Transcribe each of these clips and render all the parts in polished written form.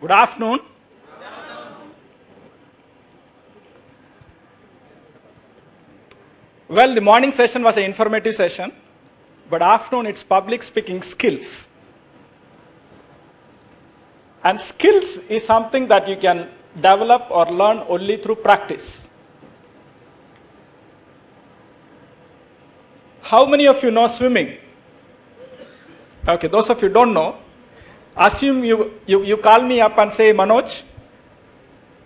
Good afternoon. Well, the morning session was an informative session, but afternoon it's public speaking skills. And skills is something that you can develop or learn only through practice. How many of you know swimming? Okay, those of you don't know, assume you call me up and say, Manoj,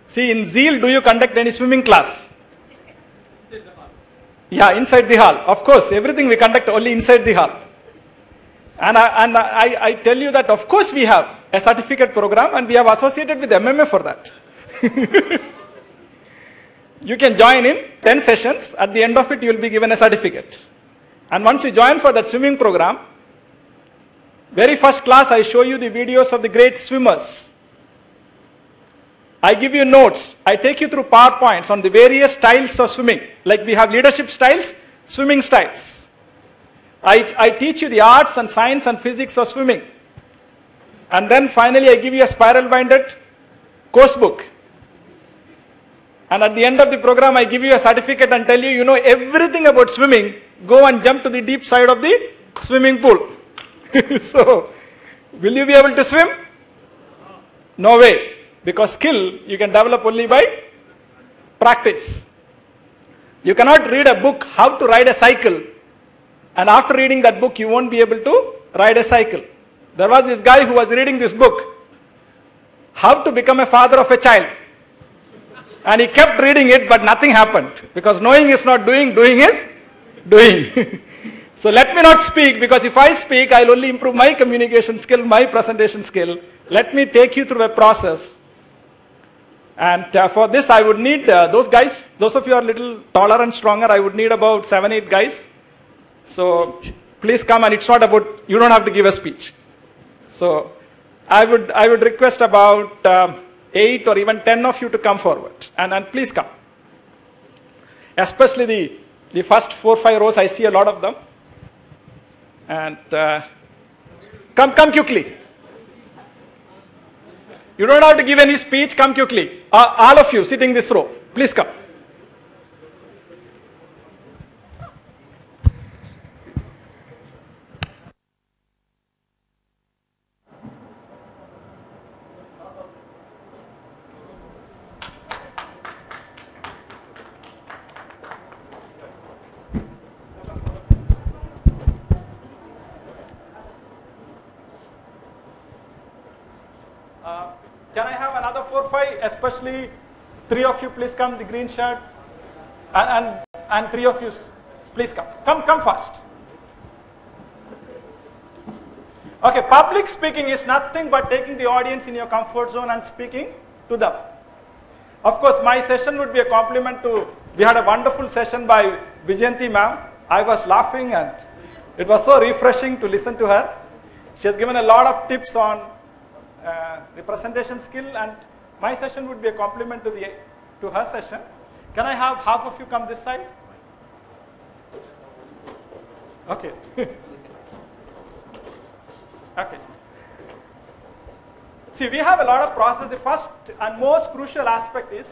see in ZEAL, do you conduct any swimming class? Yeah, inside the hall. Of course, everything we conduct only inside the hall. And I tell you that of course we have a certificate program and we have associated with MMA for that. You can join in 10 sessions. At the end of it, you will be given a certificate. And once you join for that swimming program, very first class I show you the videos of the great swimmers. I give you notes. I take you through PowerPoints on the various styles of swimming. Like we have leadership styles, swimming styles. I teach you the arts and science and physics of swimming. And then finally I give you a spiral binded course book. And at the end of the program I give you a certificate and tell you, you know everything about swimming. Go and jump to the deep side of the swimming pool. So, will you be able to swim? No way. Because skill you can develop only by practice. You cannot read a book how to ride a cycle and after reading that book you won't be able to ride a cycle. There was this guy who was reading this book, how to become a father of a child, and he kept reading it but nothing happened because knowing is not doing, doing is doing. So let me not speak because if I speak I will only improve my communication skill, my presentation skill. Let me take you through a process. And for this I would need those guys, those of you are a little taller and stronger, I would need about 7-8 guys. So please come, and it's not about, you don't have to give a speech. So I would request about 8 or even 10 of you to come forward and please come. Especially the first 4-5 rows, I see a lot of them. And come quickly. You don't have to give any speech, come quickly. All of you sitting this row, please come. Can I have another 4-5, especially 3 of you please come, the green shirt, and 3 of you please come. Come fast. Okay, public speaking is nothing but taking the audience in your comfort zone and speaking to them. Of course, my session would be a compliment to, we had a wonderful session by Vijayanti ma'am. I was laughing and it was so refreshing to listen to her. She has given a lot of tips on the presentation skill, and my session would be a compliment to her session. Can I have half of you come this side? Okay. Okay. See, we have a lot of process. The first and most crucial aspect is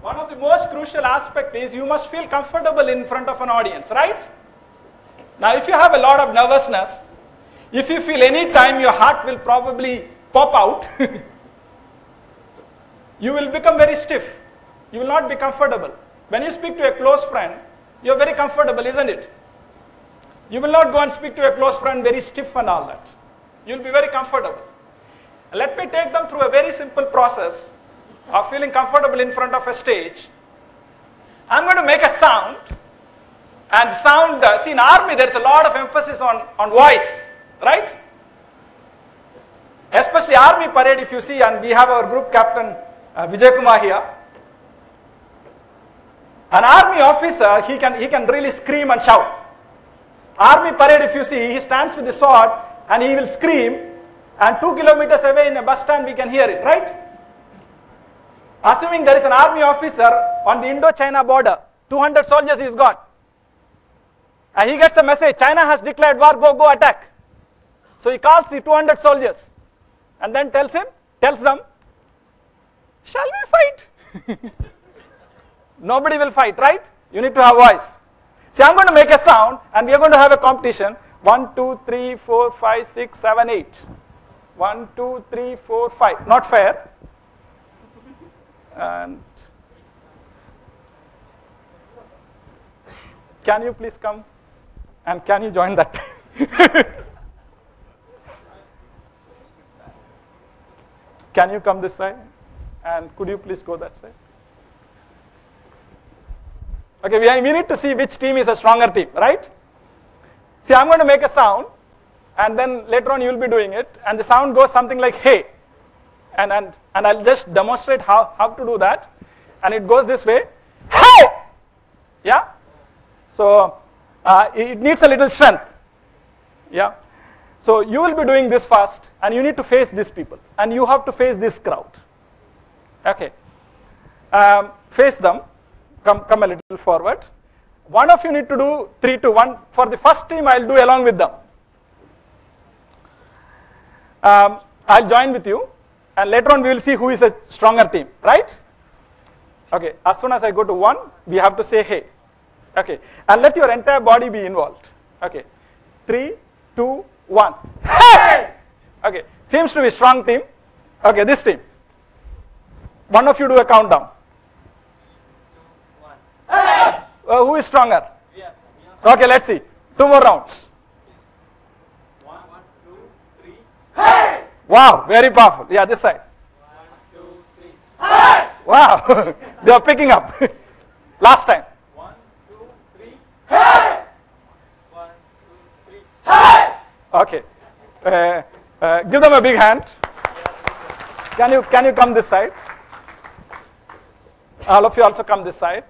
one of the most crucial aspect is you must feel comfortable in front of an audience, right? Now, if you have a lot of nervousness, if you feel any time your heart will probably pop out, you will become very stiff. You will not be comfortable. When you speak to a close friend, you are very comfortable, isn't it? You will not go and speak to a close friend very stiff and all that. You will be very comfortable. Let me take them through a very simple process of feeling comfortable in front of a stage. I'm going to make a sound, and sound, see in army there is a lot of emphasis on voice, right? Especially army parade if you see, and we have our group captain Vijay Kumar here. An army officer, he can really scream and shout. Army parade if you see, he stands with the sword and he will scream, and 2 kilometers away in a bus stand we can hear it, right? Assuming there is an army officer on the Indo-China border, 200 soldiers he's got. And he gets a message, China has declared war, go attack. So he calls the 200 soldiers and then tells them, shall we fight? Nobody will fight, right? You need to have voice. See, I'm going to make a sound and we are going to have a competition. 1, 2, 3, 4, 5, 6, 7, 8. 1, 2, 3, 4, 5. Not fair. And can you please come and can you join that? Can you come this side? And could you please go that side? Okay, we need to see which team is a stronger team, right? See, I'm going to make a sound and then later on you will be doing it and the sound goes something like hey. And I'll just demonstrate how to do that. And it goes this way. Hey! Yeah? So it needs a little strength. Yeah? So you will be doing this first and you need to face these people. And you have to face this crowd. Okay. Face them. Come a little forward. One of you need to do 3 to 1. For the first team, I'll do along with them. I'll join with you. And later on, we will see who is a stronger team, right? Okay, as soon as I go to 1, we have to say hey. Okay, and let your entire body be involved. Okay, 3, 2, 1. Hey! Okay, seems to be a strong team. Okay, this team. One of you do a countdown. 2, 1. Hey! Who is stronger? Yeah. Okay, let's see. 2 more rounds. 1, 2, 3. Hey! Wow, very powerful. Yeah, this side. 1, 2, 3. Hey! Wow, they are picking up. Last time. 1, 2, 3. Hey! 1, 2, 3. Hey! Okay. Give them a big hand. Can you come this side? All of you also come this side.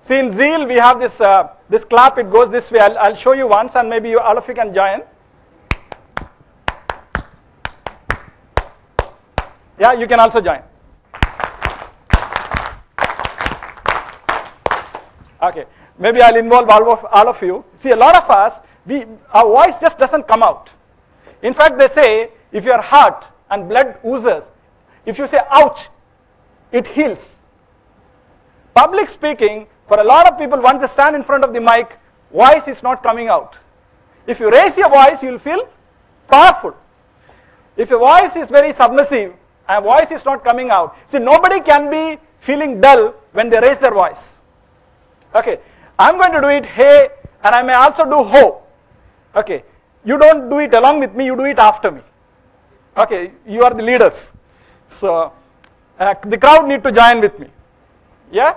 See, in ZEAL we have this clap. It goes this way. I'll show you once, and maybe all of you can join. Yeah, you can also join. Okay, maybe I'll involve all of you. See, a lot of us, our voice just doesn't come out. In fact, they say if you are hurt and blood oozes, if you say ouch, it heals. Public speaking, for a lot of people, once they stand in front of the mic, voice is not coming out. If you raise your voice, you will feel powerful. If your voice is very submissive, and voice is not coming out. See, nobody can be feeling dull when they raise their voice. Okay, I'm going to do it hey, and I may also do ho. Okay, you don't do it along with me, you do it after me. Okay, you are the leaders. So, the crowd need to join with me. Yeah?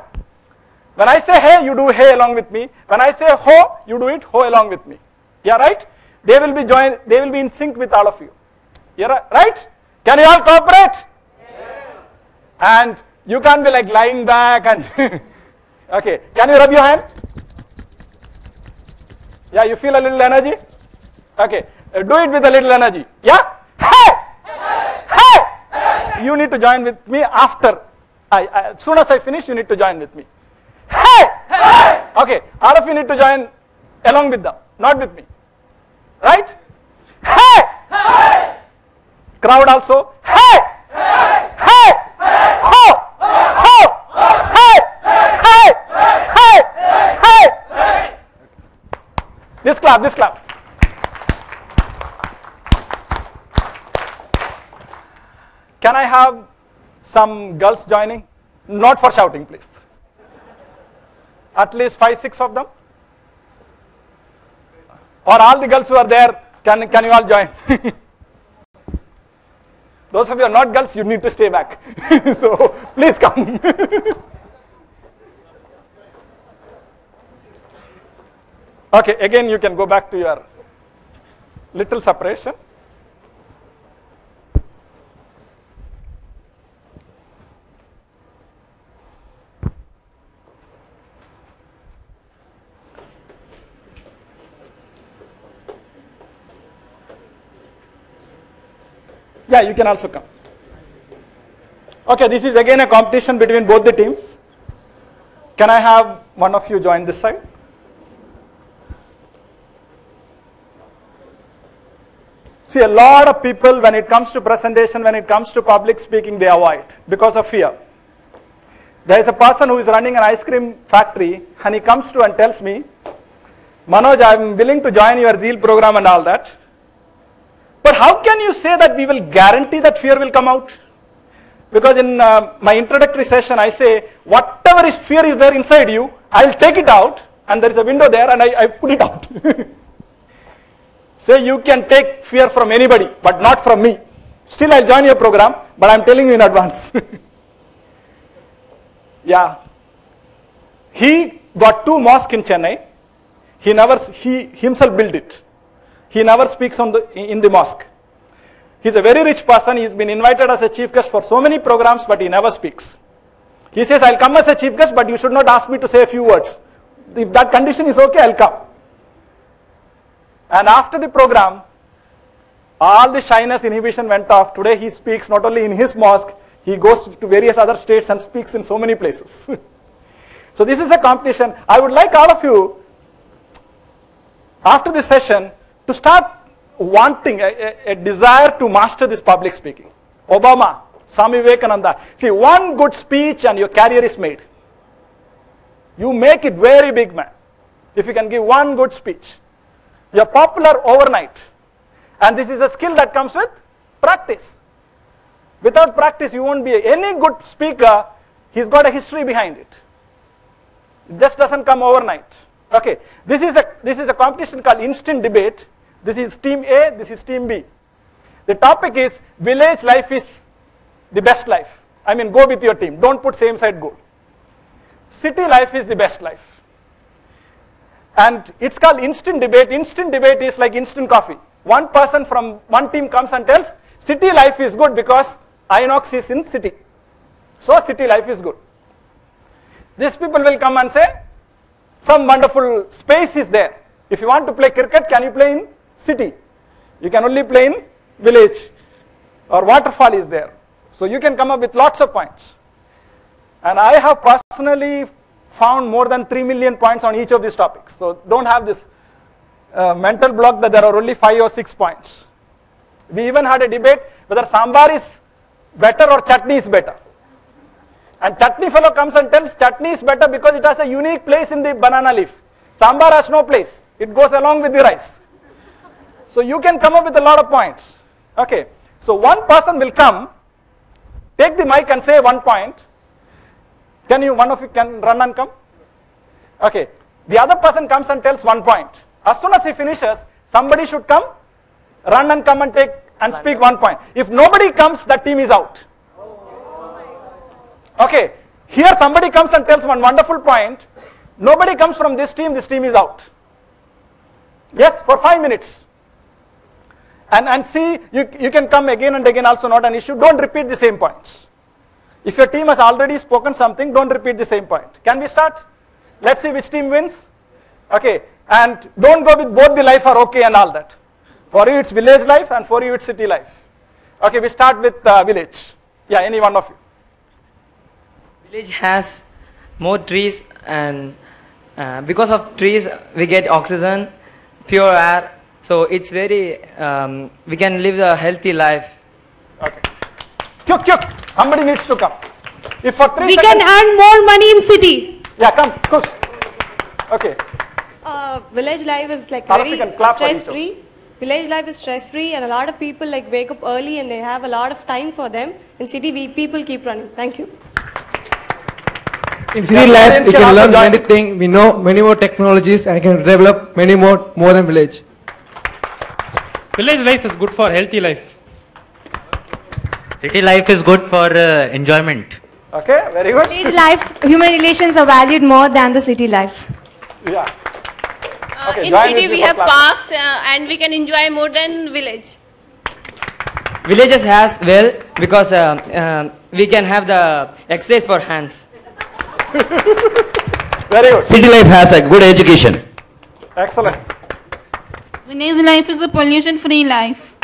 When I say hey, you do hey along with me. When I say ho, you do it ho along with me. Yeah, right? They will be in sync with all of you. Yeah, right? Can you all cooperate? Yes. And you can't be like lying back and okay. Can you rub your hand? Yeah, you feel a little energy? Okay. Do it with a little energy. Yeah? Hey! Hey! Hey! You need to join with me after. As soon as I finish, you need to join with me. Hey! Hey! Okay. All of you need to join along with them, not with me. Right? Hey! Hey! Crowd also. Hey! Hey! Hey! Ho! Ho! Hey! Hey! Hey! Hey! This clap. Can I have some girls joining? Not for shouting, please. At least 5, 6 of them. Or all the girls who are there, can you all join? Those of you who are not girls, you need to stay back. So, please come. Okay, again you can go back to your little separation. Yeah, you can also come. Okay, this is again a competition between both the teams. Can I have one of you join this side? See, a lot of people, when it comes to presentation, when it comes to public speaking, they avoid because of fear. There is a person who is running an ice cream factory, and he comes to and tells me, Manoj, I am willing to join your ZEAL program and all that. But how can you say that we will guarantee that fear will come out? Because in my introductory session, I say, whatever is fear is there inside you, I will take it out, and there is a window there, and I put it out. Say, you can take fear from anybody, but not from me. Still, I'll join your program, but I'm telling you in advance. Yeah. He got 2 mosques in Chennai. He himself built it. He never speaks in the mosque. He's a very rich person. He's been invited as a chief guest for so many programs, but he never speaks. He says, I'll come as a chief guest, but you should not ask me to say a few words. If that condition is okay, I'll come. And after the program, all the shyness, inhibition went off. Today he speaks not only in his mosque, he goes to various other states and speaks in so many places. So this is a competition. I would like all of you, after this session, to start wanting a desire to master this public speaking. Obama, Swami Vivekananda. See, one good speech and your career is made. You make it very big, man. If you can give one good speech. You're popular overnight. And this is a skill that comes with practice. Without practice, you won't be any good speaker. He's got a history behind it. It just doesn't come overnight. Okay, this is a competition called instant debate. This is team A, this is team B. The topic is village life is the best life. I mean, go with your team. Don't put same side goal. City life is the best life. And it's called instant debate. Instant debate is like instant coffee. One person from one team comes and tells, city life is good because Inox is in city. So city life is good. These people will come and say, some wonderful space is there. If you want to play cricket, can you play in city? You can only play in village. Or waterfall is there. So you can come up with lots of points. And I have personally found more than 3 million points on each of these topics. So don't have this mental block that there are only 5 or 6 points. We even had a debate whether sambar is better or chutney is better. And chutney fellow comes and tells chutney is better because it has a unique place in the banana leaf. Sambar has no place. It goes along with the rice. So you can come up with a lot of points. Okay. So one person will come, take the mic and say 1 point. One of you can run and come? Okay. The other person comes and tells 1 point. As soon as he finishes, somebody should come, run and come and take and speak 1 point. If nobody comes, that team is out. Okay. Here somebody comes and tells 1 wonderful point. Nobody comes from this team is out. Yes, for 5 minutes. And see, you can come again and again, also not an issue. Don't repeat the same points. If your team has already spoken something, don't repeat the same point. Can we start? Let's see which team wins. Okay. And don't go with both the life are okay and all that. For you it's village life and for you it's city life. Okay, we start with village. Yeah, any one of you. Village has more trees, and because of trees we get oxygen, pure air. So it's very, we can live a healthy life. Okay. Quick. Somebody needs to come. If for 3 we seconds, can earn more money in city. Yeah, come, quick. Okay. Village life is like Very stress free. Village life is stress free, and a lot of people like wake up early and they have a lot of time for them. In city, people keep running. Thank you. In city life, we can learn many things. We know many more technologies and can develop many more than village. Village life is good for healthy life. City life is good for enjoyment. Okay, very good. Village life, human relations are valued more than the city life. Yeah. Okay, in city we have parks and we can enjoy more than village. Villages has well because we can have the exercise for hands. Very good. City life has a good education. Excellent. Village life is a pollution-free life.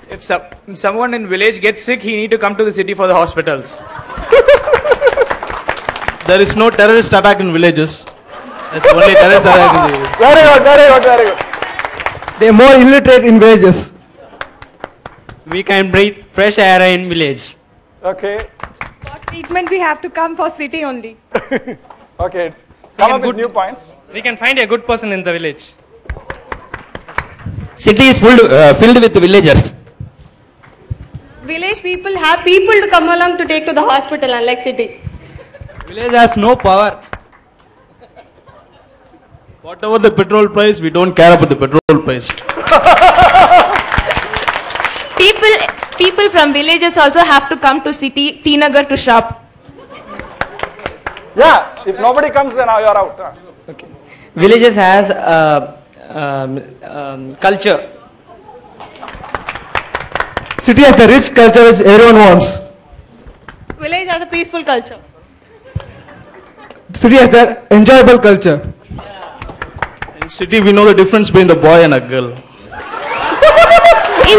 If someone in village gets sick, he need to come to the city for the hospitals. There is no terrorist attack in villages. There's only terrorist attack in the village. Very good. They are more illiterate in villages. we can breathe fresh air in village. Okay. For treatment, we have to come for city only. Okay. Come up with new points. We can find a good person in the village. City is filled with villagers. Village people have people to come along to take to the hospital, unlike city. Village has no power. Whatever the petrol price, we don't care about the petrol price. People from villages also have to come to city, T Nagar to shop. Yeah, if nobody comes, then you are out. Okay. Villages has culture. City has the rich culture which everyone wants. Village has a peaceful culture. City has the enjoyable culture. In city, we know the difference between the boy and a girl. In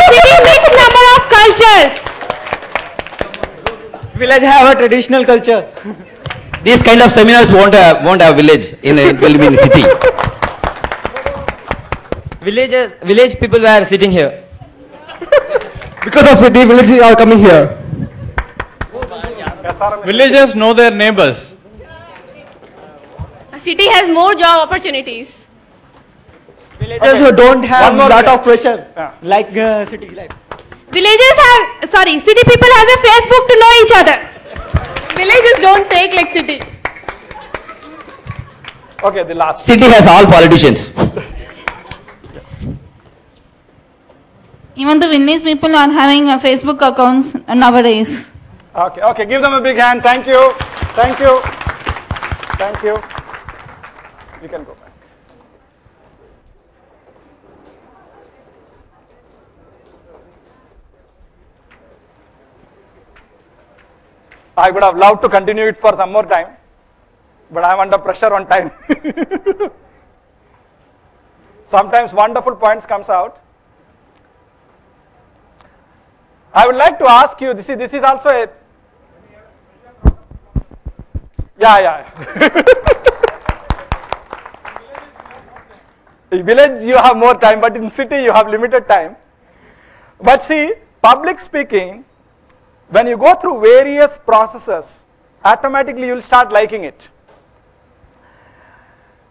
city, mixed number of culture. Village have a traditional culture. These kind of seminars won't have village it will be in city. Village people were sitting here. Because of city, villages are coming here. Villagers know their neighbors. A city has more job opportunities. Villagers who don't have lot of pressure, like city life. City people have a Facebook to know each other. Villages don't fake like city. Okay, the last. City has all politicians. Even the village people are having Facebook accounts nowadays. Okay, okay, give them a big hand. Thank you. Thank you. Thank you. We can go back. I would have loved to continue it for some more time, but I am under pressure on time. Sometimes wonderful points comes out. I would like to ask you, this is also a, yeah. In village you have more time, but in city you have limited time. But see, public speaking, when you go through various processes, automatically you will start liking it.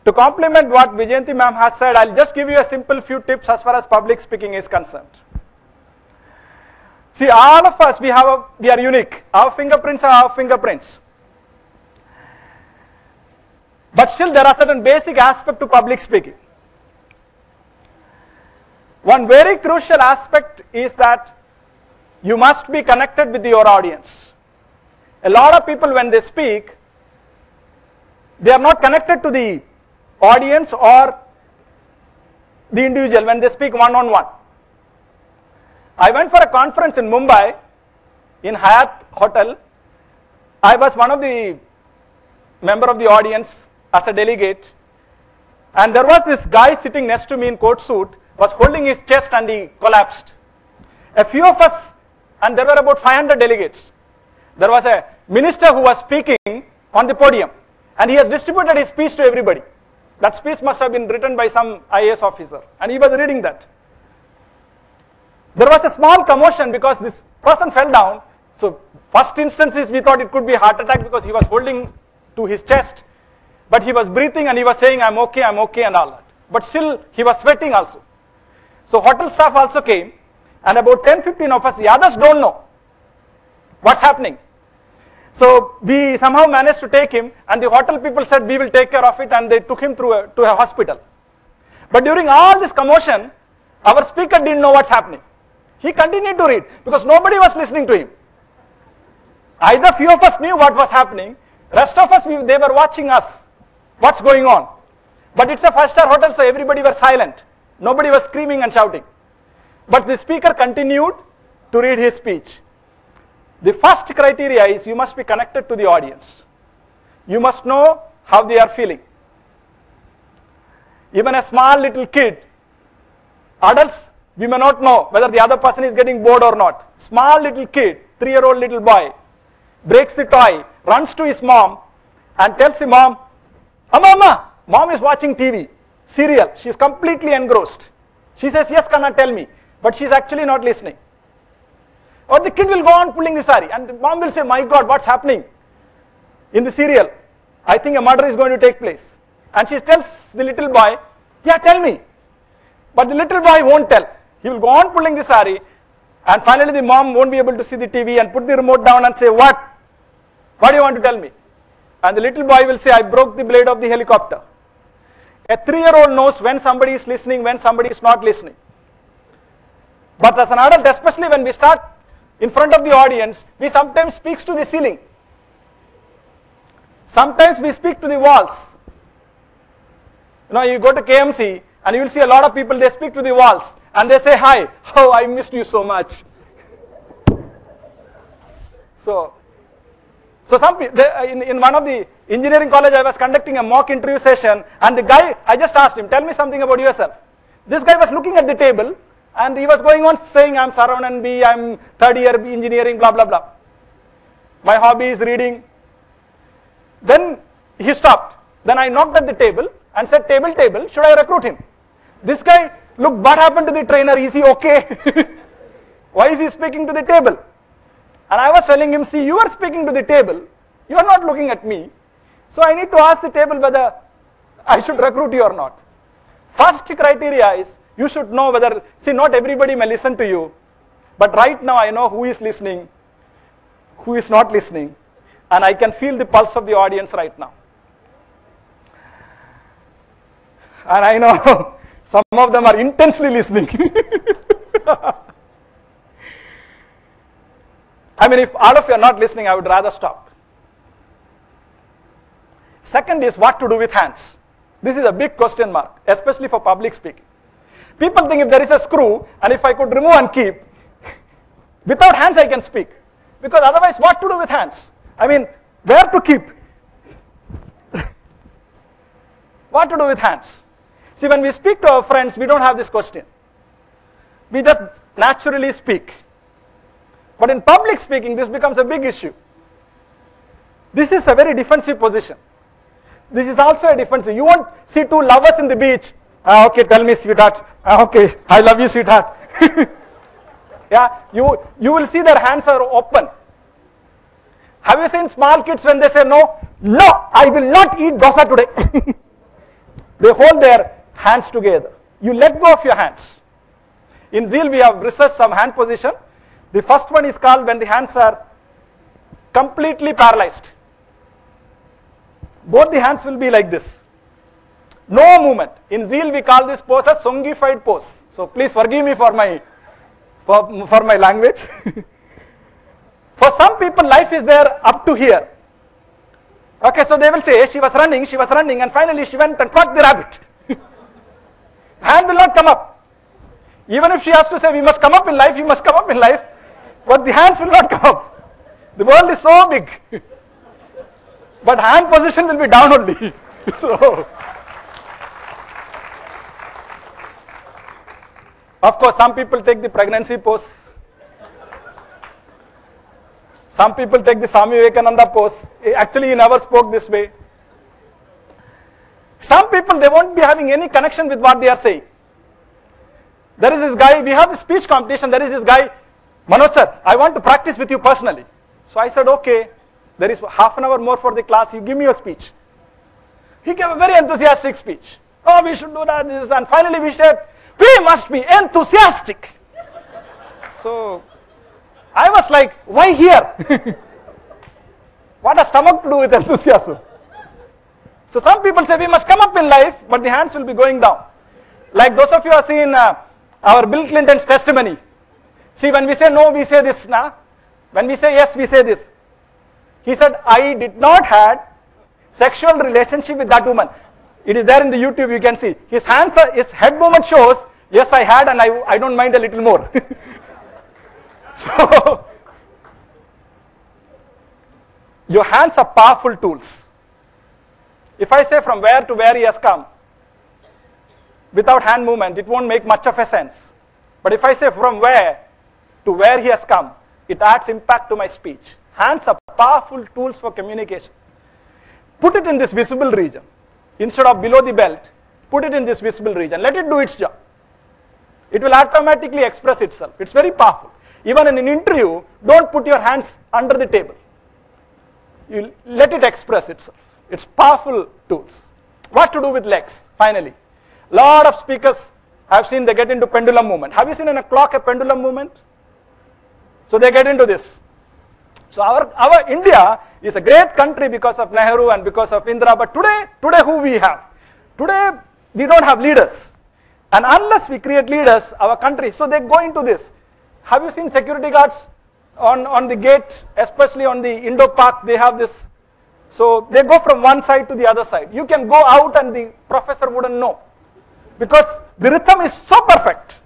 To complement what Vijayanti ma'am has said, I'll just give you a simple few tips as far as public speaking is concerned. See, all of us, we are unique. Our fingerprints are our fingerprints. But still there are certain basic aspects to public speaking. One very crucial aspect is that you must be connected with your audience. A lot of people, when they speak, they are not connected to the audience or the individual when they speak one-on-one. I went for a conference in Mumbai, in Hyatt Hotel. I was one of the member of the audience as a delegate, and there was this guy sitting next to me in coat suit, was holding his chest and he collapsed. A few of us, and there were about 500 delegates. There was a minister who was speaking on the podium, and he has distributed his speech to everybody. That speech must have been written by some IAS officer, and he was reading that. There was a small commotion because this person fell down. So first instances we thought it could be a heart attack because he was holding to his chest, but he was breathing and he was saying I'm okay and all that. But still he was sweating also. So hotel staff also came, and about 10-15 of us, the others don't know what's happening. So we somehow managed to take him, and the hotel people said we will take care of it, and they took him to a hospital. But during all this commotion, our speaker didn't know what's happening. He continued to read because nobody was listening to him. Either few of us knew what was happening, rest of us, they were watching us, what's going on. But it's a 5-star hotel, so everybody was silent. Nobody was screaming and shouting. But the speaker continued to read his speech. The first criteria is you must be connected to the audience. You must know how they are feeling. Even a small little kid, adults, we may not know whether the other person is getting bored or not. Small little kid, 3-year-old little boy, breaks the toy, runs to his mom and tells the mom, Amma, mom is watching TV, serial, she is completely engrossed. She says, yes, Kanna, tell me, but she is actually not listening. Or the kid will go on pulling the sari, and the mom will say, my God, what's happening in the serial? I think a murder is going to take place. And she tells the little boy, yeah, tell me. But the little boy won't tell. He will go on pulling the sari, and finally the mom won't be able to see the TV and put the remote down and say, what? What do you want to tell me? And the little boy will say, I broke the blade of the helicopter. A 3-year-old knows when somebody is listening, when somebody is not listening. But as an adult, especially when we start in front of the audience, we sometimes speak to the ceiling. Sometimes we speak to the walls. You know, you go to KMC and you will see a lot of people, they speak to the walls and they say, hi, oh, I missed you so much. So some in one of the engineering college, I was conducting a mock interview session, and the guy, I just asked him, tell me something about yourself. This guy was looking at the table, and he was going on saying, I'm Saravanan B, I'm third year engineering, blah, blah, blah. My hobby is reading. Then he stopped. Then I knocked at the table and said, table, should I recruit him? This guy, look, what happened to the trainer? Is he okay? Why is he speaking to the table? And I was telling him, see, you are speaking to the table. You are not looking at me. So I need to ask the table whether I should recruit you or not. First criteria is, you should know whether, see, not everybody may listen to you. But right now I know who is listening, who is not listening. And I can feel the pulse of the audience right now. And I know some of them are intensely listening. I mean, if all of you are not listening, I would rather stop. Second is what to do with hands. This is a big question mark, especially for public speaking. People think if there is a screw, and if I could remove and keep, without hands I can speak. Because otherwise, what to do with hands? I mean, where to keep? What to do with hands? See, when we speak to our friends, we don't have this question. We just naturally speak. But in public speaking, this becomes a big issue. This is a very defensive position. This is also a defensive. You won't see two lovers in the beach. Okay, tell me, sweetheart. Okay, I love you, sweetheart. Yeah, you will see their hands are open. Have you seen small kids when they say no, I will not eat dosa today. They hold their hands together. You let go of your hands. In ZEAL, we have researched some hand position. The first one is called when the hands are completely paralyzed. Both the hands will be like this. No movement. In ZEAL, we call this pose a songified pose. So please forgive me for my language. For some people, life is there up to here. Okay, so they will say, she was running, and finally she went and caught the rabbit. Hand will not come up. Even if she has to say, we must come up in life, you must come up in life, but the hands will not come up. The world is so big. But hand position will be down only. So, of course, some people take the pregnancy pose. Some people take the Swami Vivekananda pose. Actually, he never spoke this way. Some people, they won't be having any connection with what they are saying. There is this guy, we have a speech competition, there is this guy, Manoj sir, I want to practice with you personally. So I said, okay, there is half an hour more for the class, you give me your speech. He gave a very enthusiastic speech. Oh, we should do that, this, and finally we said, we must be enthusiastic. So, I was like, why here? What has stomach to do with enthusiasm? So some people say we must come up in life, but the hands will be going down. Like those of you who have seen our Bill Clinton's testimony. See, when we say no, we say this. Nah? When we say yes, we say this. He said, I did not had sexual relationship with that woman. It is there in the YouTube, you can see. His hands, his head movement shows, yes, I had, and I don't mind a little more. So, your hands are powerful tools. If I say from where to where he has come, without hand movement, it won't make much of a sense. But if I say from where to where he has come, it adds impact to my speech. Hands are powerful tools for communication. Put it in this visible region. Instead of below the belt, put it in this visible region. Let it do its job. It will automatically express itself. It's very powerful. Even in an interview, don't put your hands under the table. You let it express itself. It's powerful tools. What to do with legs, finally? Lot of speakers I've seen they get into pendulum movement. Have you seen in a clock a pendulum movement? So they get into this. So our India is a great country because of Nehru and because of Indira, but today who we have? Today we don't have leaders. And unless we create leaders, our country, so they go into this. Have you seen security guards on the gate, especially on the Indo Park, they have this. So they go from one side to the other side. You can go out and the professor wouldn't know, because the rhythm is so perfect.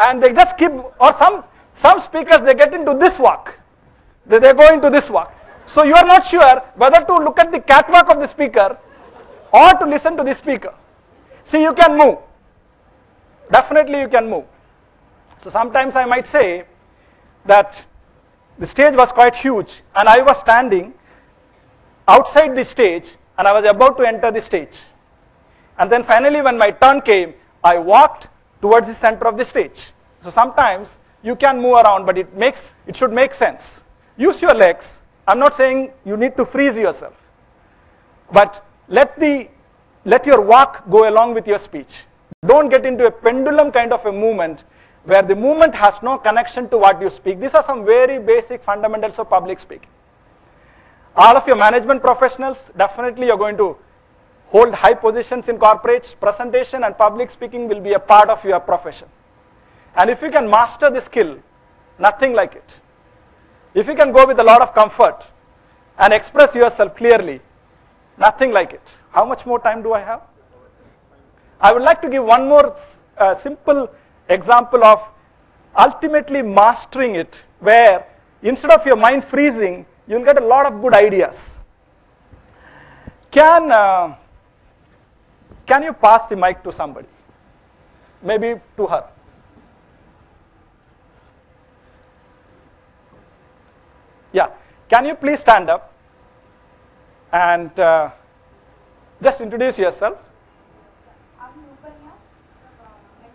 And they just keep, or some speakers, they get into this walk. They go into this walk. So you are not sure whether to look at the catwalk of the speaker or to listen to the speaker. See, you can move. Definitely you can move. So sometimes I might say that the stage was quite huge and I was standing outside the stage and I was about to enter the stage. And then finally when my turn came, I walked towards the center of the stage. So sometimes you can move around, but it should make sense. Use your legs. I'm not saying you need to freeze yourself, but let your walk go along with your speech. Don't get into a pendulum kind of a movement where the movement has no connection to what you speak. These are some very basic fundamentals of public speaking. All of your management professionals, definitely you're going to hold high positions in corporates. Presentation and public speaking will be a part of your profession. And if you can master the skill, nothing like it. If you can go with a lot of comfort and express yourself clearly, nothing like it. How much more time do I have? I would like to give one more simple example of ultimately mastering it, where instead of your mind freezing, you'll get a lot of good ideas. Can you pass the mic to somebody? Maybe to her. Yeah, can you please stand up and just introduce yourself.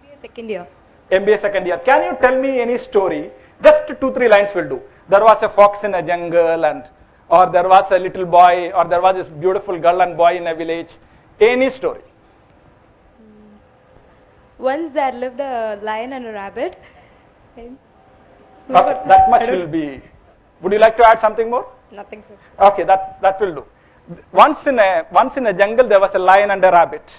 MBA second year. MBA second year. Can you tell me any story? Just 2-3 lines will do. There was a fox in a jungle, or there was a little boy, or there was this beautiful girl and boy in a village. Any story. Once there lived a lion and a rabbit. Okay, that much will be. Would you like to add something more? Nothing, sir. Okay, that will do. Once in a jungle there was a lion and a rabbit,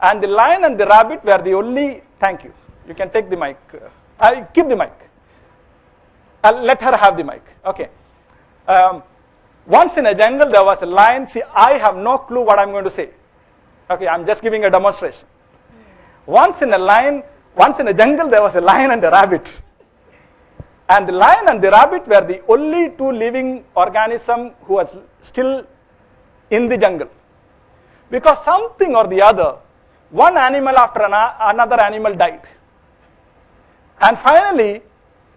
and the lion and the rabbit were the only. Thank you. You can take the mic. I'll keep the mic. I'll let her have the mic. Okay. Once in a jungle there was a lion. See, I have no clue what I'm going to say. Okay, I'm just giving a demonstration. Once in a jungle there was a lion and a rabbit. And the lion and the rabbit were the only 2 living organisms who was still in the jungle. Because something or the other, one animal after another animal died. And finally,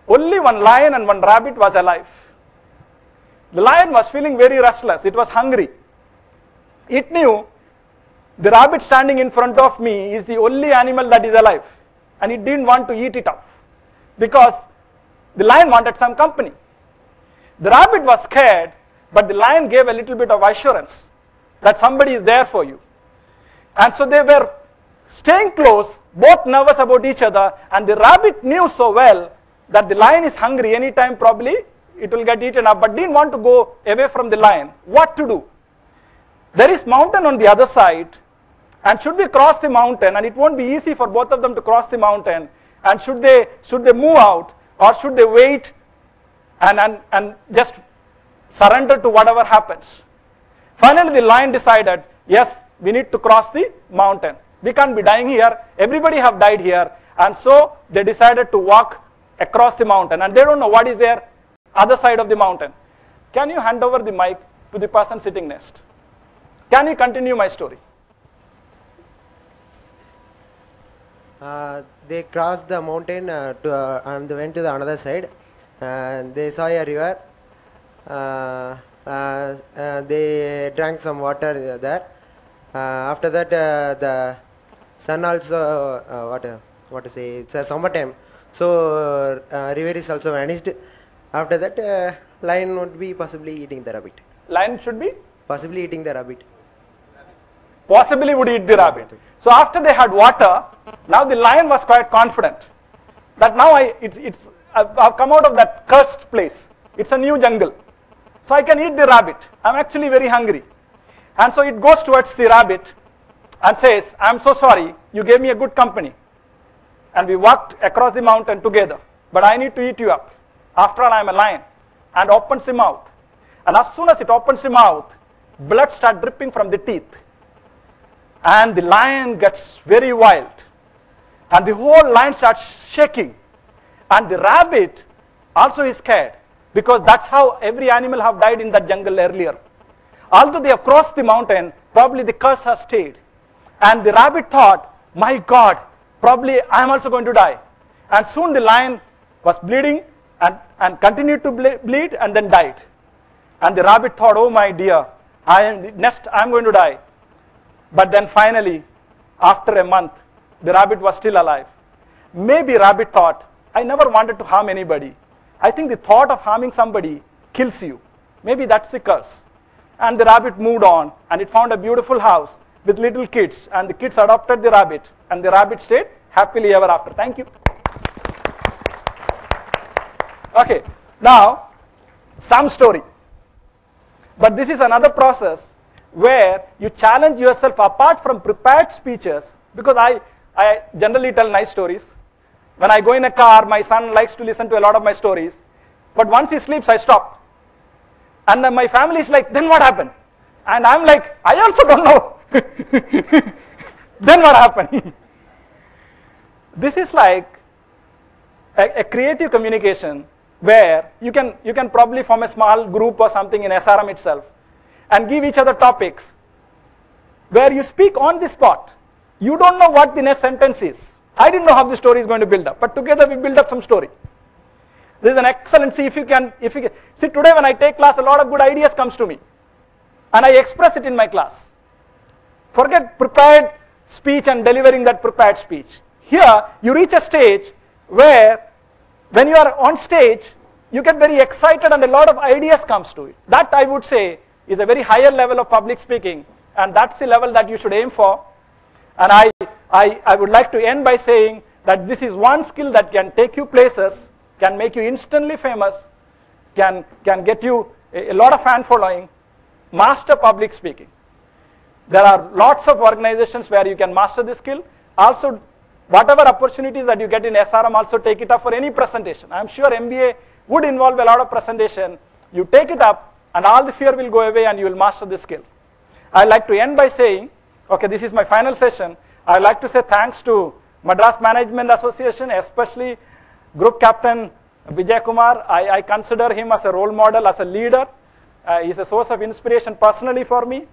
only one lion and one rabbit was alive. The lion was feeling very restless. It was hungry. It knew the rabbit standing in front of me is the only animal that is alive. And it didn't want to eat it up, because the lion wanted some company. The rabbit was scared, but the lion gave a little bit of assurance that somebody is there for you. And so they were staying close, both nervous about each other, and the rabbit knew so well that the lion is hungry, anytime probably it will get eaten up, but didn't want to go away from the lion. What to do? There is mountain on the other side, and should we cross the mountain, and it won't be easy for both of them to cross the mountain, and should they move out, or should they wait and just surrender to whatever happens? Finally, the lion decided, yes, we need to cross the mountain. We can't be dying here. Everybody have died here. And so they decided to walk across the mountain. And they don't know what is there other side of the mountain. Can you hand over the mic to the person sitting next? Can you continue my story? They crossed the mountain and they went to the another side. They saw a river. They drank some water there. After that, the sun also, what to say, it's a summer time. So river is also vanished. After that, lion would be possibly eating the rabbit. Lion should be? Possibly eating the rabbit. Possibly would eat the rabbit. So after they had water, now the lion was quite confident that now I've come out of that cursed place. It's a new jungle. So I can eat the rabbit. I'm actually very hungry. And so it goes towards the rabbit and says, I'm so sorry, you gave me a good company. And we walked across the mountain together. But I need to eat you up. After all, I'm a lion. And opens the mouth. And as soon as it opens the mouth, blood starts dripping from the teeth. And the lion gets very wild. And the whole lion starts shaking. And the rabbit also is scared. Because that's how every animal have died in that jungle earlier. Although they have crossed the mountain, probably the curse has stayed. And the rabbit thought, my God, probably I am also going to die. And soon the lion was bleeding and continued to bleed and then died. And the rabbit thought, oh my dear, I am going to die. But then finally, after a month, the rabbit was still alive. Maybe rabbit thought, I never wanted to harm anybody. I think the thought of harming somebody kills you. Maybe that's the curse. And the rabbit moved on, and it found a beautiful house with little kids, and the kids adopted the rabbit, and the rabbit stayed happily ever after. Thank you. Okay, now some story. But this is another process where you challenge yourself apart from prepared speeches, because I generally tell nice stories. When I go in a car, my son likes to listen to a lot of my stories. But once he sleeps, I stop. And then my family is like, then what happened? And I'm like, I also don't know. Then what happened? This is like a creative communication where you can probably form a small group or something in SRM itself and give each other topics where you speak on the spot. You don't know what the next sentence is. I didn't know how the story is going to build up, but together we build up some story. This is an excellent, see today when I take class, a lot of good ideas comes to me. And I express it in my class. Forget prepared speech and delivering that prepared speech. Here, you reach a stage where when you are on stage, you get very excited and a lot of ideas comes to it. That I would say is a very higher level of public speaking, and that's the level that you should aim for. And I would like to end by saying that this is one skill that can take you places, can make you instantly famous, can get you a lot of fan following. Master public speaking. There are lots of organizations where you can master this skill. Also, whatever opportunities that you get in SRM, also take it up for any presentation. I'm sure MBA would involve a lot of presentation. You take it up and all the fear will go away and you will master this skill. I'd like to end by saying, okay, this is my final session. I'd like to say thanks to Madras Management Association, especially Group Captain Vijay Kumar. I consider him as a role model, as a leader. He's a source of inspiration personally for me.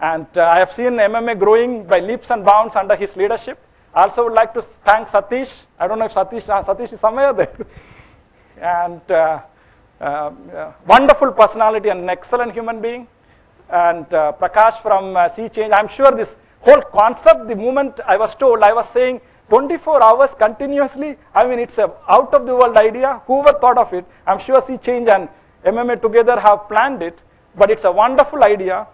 And I have seen MMA growing by leaps and bounds under his leadership. I also would like to thank Satish. I don't know if Satish is somewhere there. And wonderful personality and an excellent human being. And Prakash from Sea Change. I'm sure this whole concept, the moment I was told, I was saying 24 hours continuously. I mean, it's a out of the world idea. Whoever thought of it? I'm sure Sea Change and MMA together have planned it. But it's a wonderful idea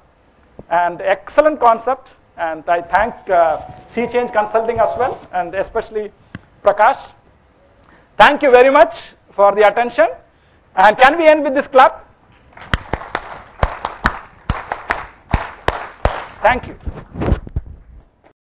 and excellent concept. And I thank Sea Change Consulting as well, and especially Prakash. Thank you very much for the attention. And can we end with this clap? Thank you.